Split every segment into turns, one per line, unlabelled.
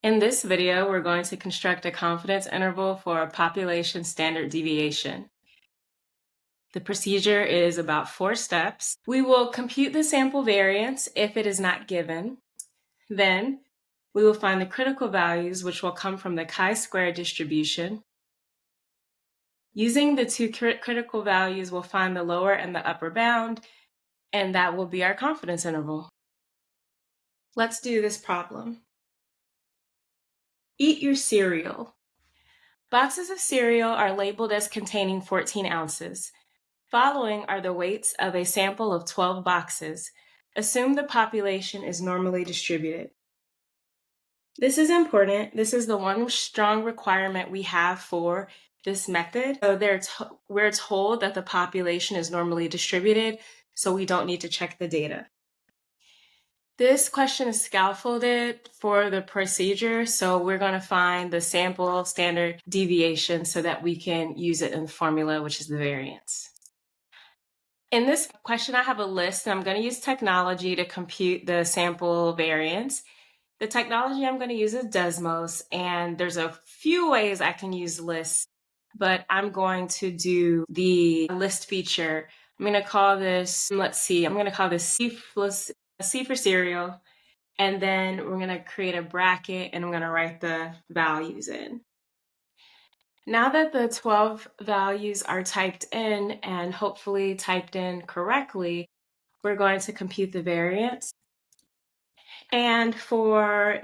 In this video, we're going to construct a confidence interval for a population standard deviation. The procedure is about 4 steps. We will compute the sample variance if it is not given. Then we will find the critical values, which will come from the chi-square distribution. Using the two critical values, we'll find the lower and the upper bound, and that will be our confidence interval. Let's do this problem. Eat your cereal. Boxes of cereal are labeled as containing 14 ounces. Following are the weights of a sample of 12 boxes. Assume the population is normally distributed. This is important. This is the one strong requirement we have for this method. So we're told that the population is normally distributed, so we don't need to check the data. This question is scaffolded for the procedure, so we're going to find the sample standard deviation so that we can use it in the formula, which is the variance. In this question, I have a list, and I'm going to use technology to compute the sample variance. The technology I'm going to use is Desmos, and there's a few ways I can use lists, but I'm going to do the list feature. I'm going to call this, I'm going to call this C for cereal, and then we're going to create a bracket, and I'm going to write the values in. Now that the 12 values are typed in and hopefully typed in correctly, we're going to compute the variance. And for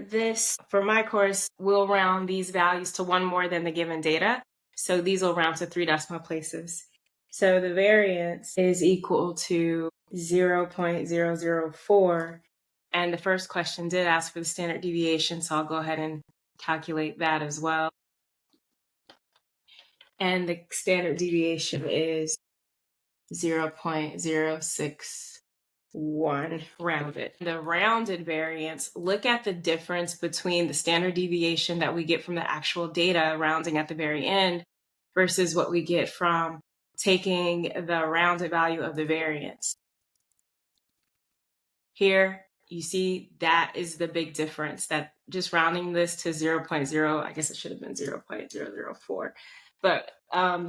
my course, we'll round these values to one more than the given data. So these will round to 3 decimal places. So the variance is equal to 0.004. And the first question did ask for the standard deviation, so I'll go ahead and calculate that as well. And the standard deviation is 0.061 rounded. The rounded variance, look at the difference between the standard deviation that we get from the actual data rounding at the very end versus what we get from taking the rounded value of the variance. Here, you see that is the big difference, that just rounding this to 0.0, I guess it should have been 0.004. But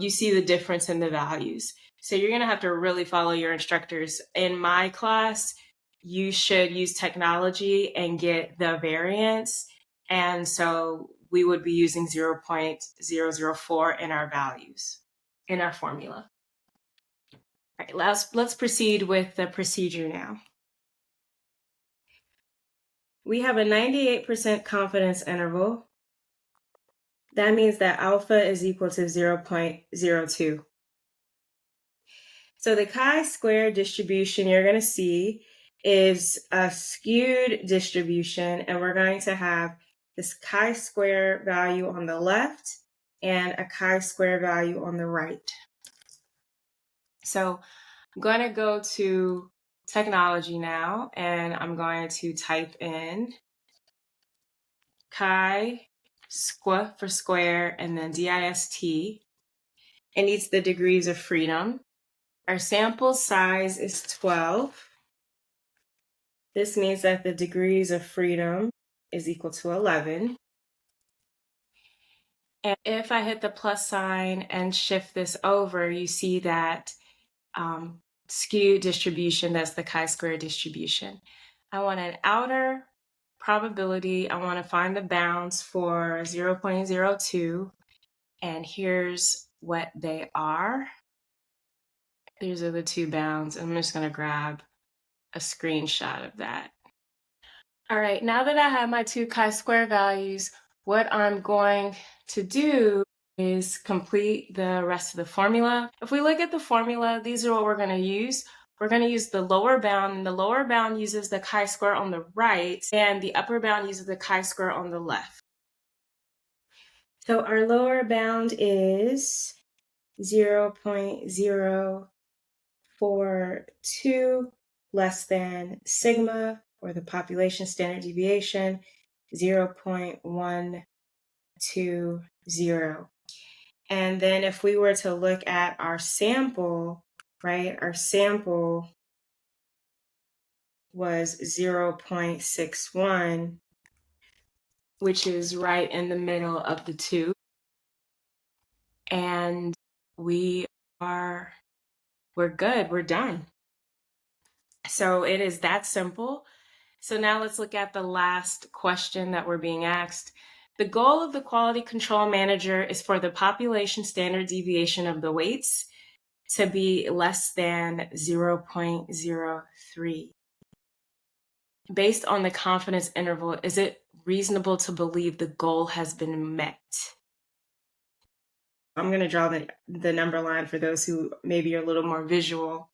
you see the difference in the values. So you're going to have to really follow your instructors. In my class, you should use technology and get the variance. And so we would be using 0.004 in our values, in our formula. All right, let's proceed with the procedure now. We have a 98% confidence interval. That means that alpha is equal to 0.02. So the chi-square distribution you're going to see is a skewed distribution, and we're going to have this chi-square value on the left and a chi-square value on the right. So I'm going to go to technology now, and I'm going to type in chi squa for square and then dist. It needs the degrees of freedom. Our sample size is 12. This means that the degrees of freedom is equal to 11. And if I hit the plus sign and shift this over, you see that skewed distribution, that's the chi-square distribution. I want an outer probability. I want to find the bounds for 0.02. And here's what they are. These are the two bounds. I'm just going to grab a screenshot of that. All right, now that I have my two chi-square values, what I'm going to do is complete the rest of the formula. If we look at the formula, these are what we're going to use. We're going to use the lower bound, and the lower bound uses the chi-square on the right, and the upper bound uses the chi-square on the left. So our lower bound is 0.042 less than sigma, or the population standard deviation, 0.120. And then if we were to look at our sample, right, our sample was 0.61. which is right in the middle of the two. And we're good, we're done. So it is that simple. So now let's look at the last question that we're being asked. The goal of the quality control manager is for the population standard deviation of the weights to be less than 0.03. Based on the confidence interval, is it reasonable to believe the goal has been met? I'm going to draw the number line for those who maybe are a little more visual.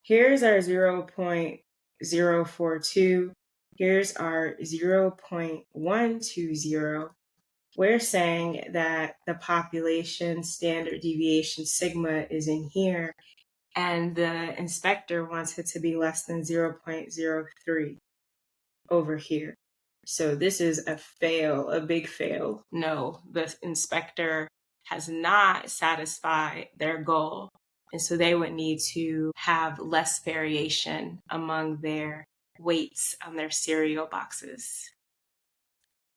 Here's our 0.042. Here's our 0.120. We're saying that the population standard deviation sigma is in here, and the inspector wants it to be less than 0.03 over here. So this is a fail, a big fail. No, the inspector has not satisfied their goal. And so they would need to have less variation among their weights on their cereal boxes.